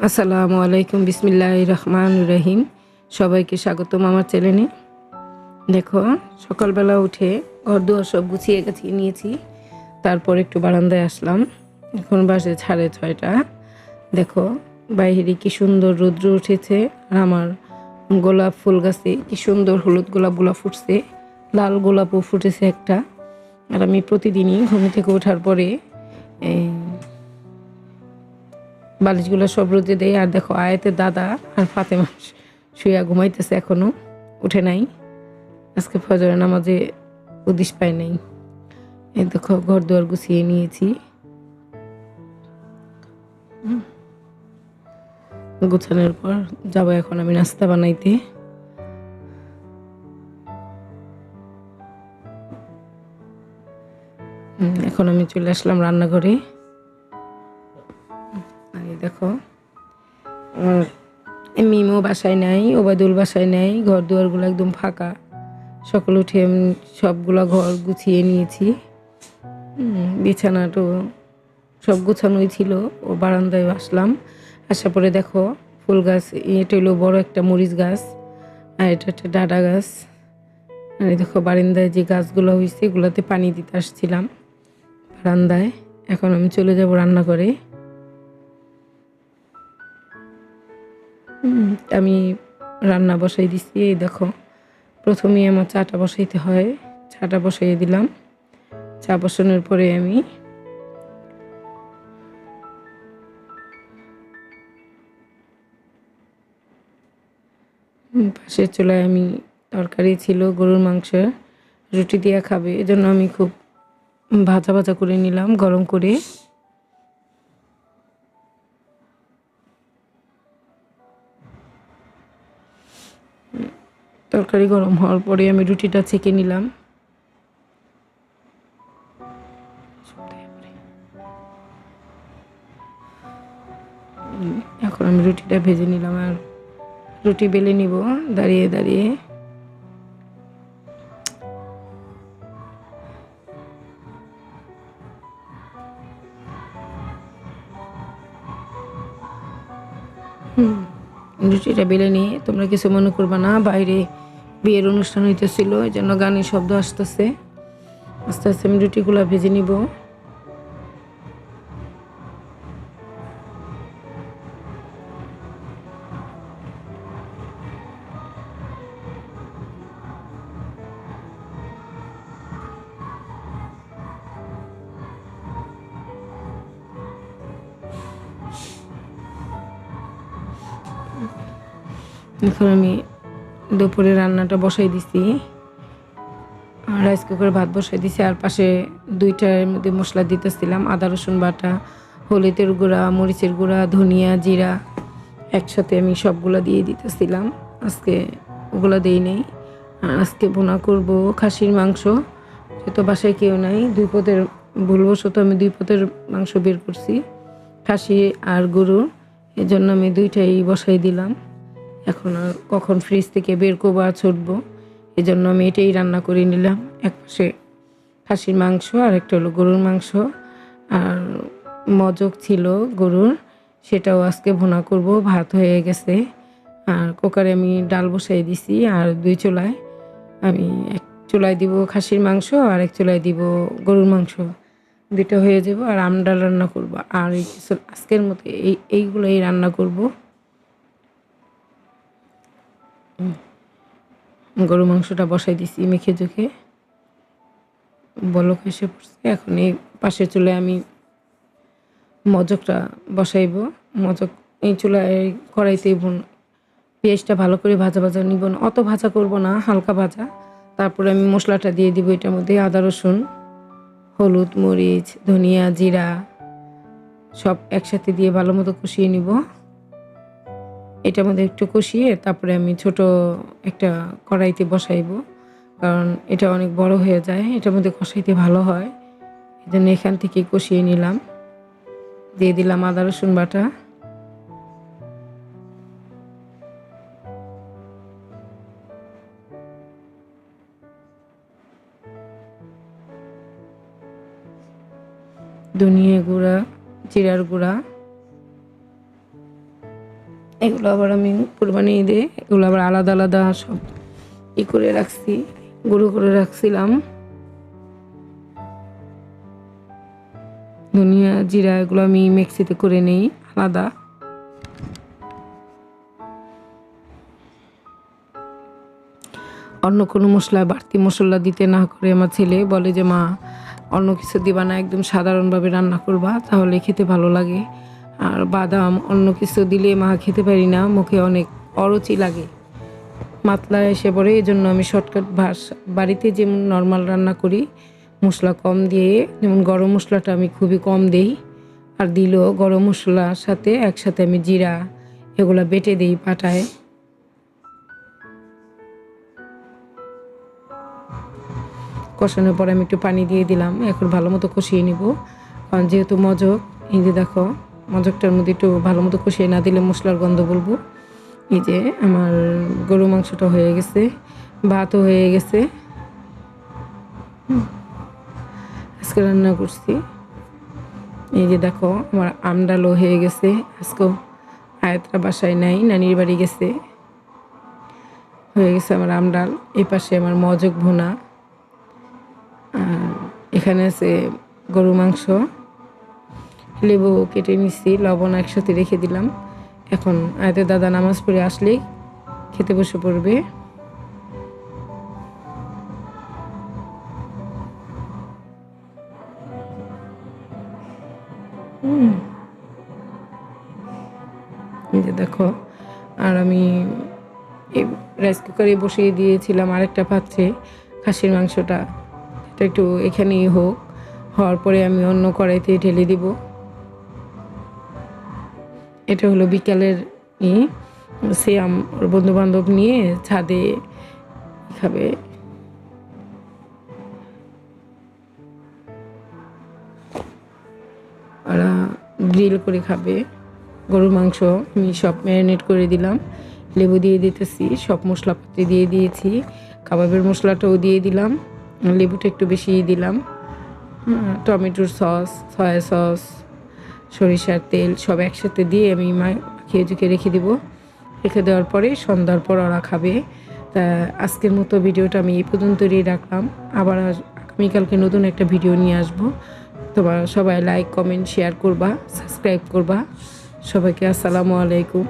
আসসালামু আলাইকুম, বিসমিল্লাহির রহমানির রহিম। সবাইকে স্বাগতম আমার চ্যানেলে। দেখো, সকালবেলা উঠে ঘরদুয়ার সব গুছিয়ে গাছিয়ে নিয়েছি। তারপর একটু বারান্দায় আসলাম। এখন বাজে 6:30। দেখো বাইরে কি সুন্দর রৌদ্র উঠেছে, আর আমার গোলাপ ফুল গাছে কি সুন্দর হলুদ গোলাপগুলো ফুটছে, লাল গোলাপও ফুটেছে একটা। আর আমি প্রতিদিনই ঘুম থেকে ওঠার পরে এই বালিশগুলো সব রোদে দেয়। আর দেখো আয়াতের দাদা আর ফাতেমা শুয়ে ঘুমাইতেছে, এখনো উঠে নাই। আজকে ফজরের নামাজে উদিস পায় নাই। এই দেখো ঘর দুয়ার গুছিয়ে নিয়েছি। গুছানোর পর যাবো এখন আমি নাস্তা বানাইতে। এখন আমি চলে আসলাম রান্নাঘরে। আর এই দেখো মিমো বাসায় নাই, ওবায়দুল বাসায় নাই, ঘর দুয়ারগুলো একদম ফাঁকা। সকাল উঠে আমি সবগুলো ঘর গুছিয়ে নিয়েছি। বিছানাটাও সব গোছানোই ছিল। ও বারান্দায় আসলাম। আসার পরে দেখো ফুল গাছ, এটা হলো বড় একটা মরিচ গাছ, আর এটা একটা ডাঁটা গাছ। আর দেখো বারান্দায় যে গাছগুলো হয়েছে এগুলোতে পানি দিতে আসছিলাম বারান্দায়। এখন আমি চলে যাব রান্নাঘরে। আমি রান্না বসাই দিচ্ছি। এই দেখো প্রথমেই আমার চাটা বসাইতে হয়। চাটা বসাইয়ে দিলাম। চা বসানোর পরে আমি পাশের চুলায় আমি তরকারি ছিল গরুর মাংস, রুটি দিয়ে খাবে এজন্য আমি খুব ভাজা ভাজা করে নিলাম গরম করে। তরকারি গরম হওয়ার পরে আমি রুটিটা ছেঁকে নিলাম। এখন আমি রুটিটা ভেজে নিলাম আর রুটি বেলে নিব দাঁড়িয়ে দাঁড়িয়ে। রুটিটা বেলে নিয়ে তোমরা কিছু মনে করবা না, বাইরে বিয়ের অনুষ্ঠান হইতেছিল, এই জন্য গানের শব্দ আসতেছে। আস্তে আস্তে আমি রুটিগুলো ভেজে নিব। এখন আমি দুপুরে রান্নাটা বসাই দিছি। রাইস কুকারে ভাত বসাই দিছি। আর পাশে দুইটার মধ্যে মশলা দিতেছিলাম, আদা রসুন বাটা, হলুদের গুঁড়া, মরিচের গুঁড়া, ধনিয়া, জিরা একসাথে আমি সবগুলো দিয়ে দিতেছিলাম। আজকে ওগুলো দিই নেই। আর আজকে ভুনা করব খাসির মাংস। যেহেতু বাসায় কেউ নাই, দুই পদের ভুলবশত আমি দুই পদের মাংস বের করছি, খাসি আর গরুর। এই জন্য আমি দুইটাই বসাই দিলাম। এখন আর কখন ফ্রিজ থেকে বের করবো আর ছুটবো, এই জন্য আমি এটাই রান্না করে নিলাম। এক পাশে খাসির মাংস আর একটা হলো গরুর মাংস। আর মজক ছিল গরুর, সেটাও আজকে ভুনা করব। ভাত হয়ে গেছে। আর কুকারে আমি ডাল বসাই দিছি। আর দুই চুলায় আমি এক চুলায় দিব খাসির মাংস আর এক চুলায় দিব গরুর মাংস, দুটো হয়ে যাব। আর আমডাল রান্না করব। আর এই কিছু আজকের মতো এইগুলোই রান্না করব। গরু মাংসটা বসাই দিছি মেখে চোখে, বলক এসে পড়ছে। এখন এই পাশের চুলায় আমি মজকটা বসাইব। মজক এই চুলায় কড়াইতেই পেঁয়াজটা ভালো করে ভাজা ভাজা নিব না, অত ভাজা করব না, হালকা ভাজা। তারপরে আমি মশলাটা দিয়ে দিব এটার মধ্যে, আদা রসুন, হলুদ, মরিচ, ধনিয়া, জিরা সব একসাথে দিয়ে ভালো মতো কষিয়ে নিব। এটার মধ্যে একটু কষিয়ে তারপরে আমি ছোট একটা কড়াইতে বসাইব, কারণ এটা অনেক বড় হয়ে যায়, এটার মধ্যে কষাইতে ভালো হয়। এই জন্য এখান থেকে কষিয়ে নিলাম। দিয়ে দিলাম আদা রসুন বাটা, ধনিয়া গুঁড়া, জিরার গুঁড়া, এগুলো আবার আমি কুরবানি ঈদে এগুলো আবার আলাদা আলাদা সব করে রাখছি, গুঁড়ো করে রাখছিলাম। ধনিয়া জিরা এগুলো আমি মিক্সিতে করে নেই আলাদা। অন্য কোনো মশলা বাড়তি মশলা দিতে না করে আমার ছেলে বলে যে মা অন্য কিছু দিবা না, একদম সাধারণভাবে রান্না করবা, তাহলে খেতে ভালো লাগে। আর বাদাম অন্য কিছু দিলে মা খেতে পারি না, মুখে অনেক অরুচি লাগে, মাতলা এসে পড়ে। এই জন্য আমি শর্টকাট বাড়িতে যেমন নর্মাল রান্না করি মশলা কম দিয়ে, যেমন গরম মশলাটা আমি খুবই কম দিই, আর দিলেও গরম মশলার সাথে একসাথে আমি জিরা এগুলা বেটে দিই পাটায়। কষানোর পরে আমি একটু পানি দিয়ে দিলাম, এখন ভালো মতো কষিয়ে নিব। কারণ যেহেতু মজক, এই যে দেখো মজকটার মধ্যে একটু ভালো মতো কষিয়ে না দিলে মশলার গন্ধ বলবো। এই যে আমার গরু মাংসটা হয়ে গেছে, ভাতও হয়ে গেছে, আজকে রান্না করছি। এই যে দেখো আমার আমডালও হয়ে গেছে, আজকেও আয়াতরা বাসায় নাই, নানির বাড়ি গেছে, হয়ে গেছে আমার আমডাল। এই পাশে আমার মজক ভুনা, আর এখানে আছে গরু মাংস, লেবু কেটে নিচ্ছি, লবণ একসাথে রেখে দিলাম। এখন আয়াতের দাদা নামাজ পড়ে আসলেই খেতে বসে পড়বে। এই যে দেখো, আর আমি এই রাইস কুকারে বসিয়ে দিয়েছিলাম আরেকটা পাত্রে খাসির মাংসটা, এটা একটু এখানেই হোক, হওয়ার পরে আমি অন্য কড়াইতে ঢেলে দিব। এটা হলো বিকালের সিয়াম, ওর বন্ধু বান্ধব নিয়ে ছাদে খাবে। ওরা গ্রিল করে খাবে গরুর মাংস। আমি সব ম্যারিনেট করে দিলাম, লেবু দিয়ে দিতেছি, সব মশলাপাতি দিয়ে দিয়েছি, কাবাবের মশলাটাও দিয়ে দিলাম, লেবুটা একটু বেশি দিলাম, টমেটোর সস, সয়া সস, সরিষার তেল সব একসাথে দিয়ে আমি মাখিয়ে ঝুঁকে রেখে দিব। রেখে দেওয়ার পরে সন্ধ্যার পর ওরা খাবে। তা আজকের মতো ভিডিওটা আমি এই পর্যন্তই রাখলাম। আবার আগামীকালকে নতুন একটা ভিডিও নিয়ে আসবো। তোমরা সবাই লাইক, কমেন্ট, শেয়ার করবা, সাবস্ক্রাইব করবা। সবাইকে আসসালামু আলাইকুম।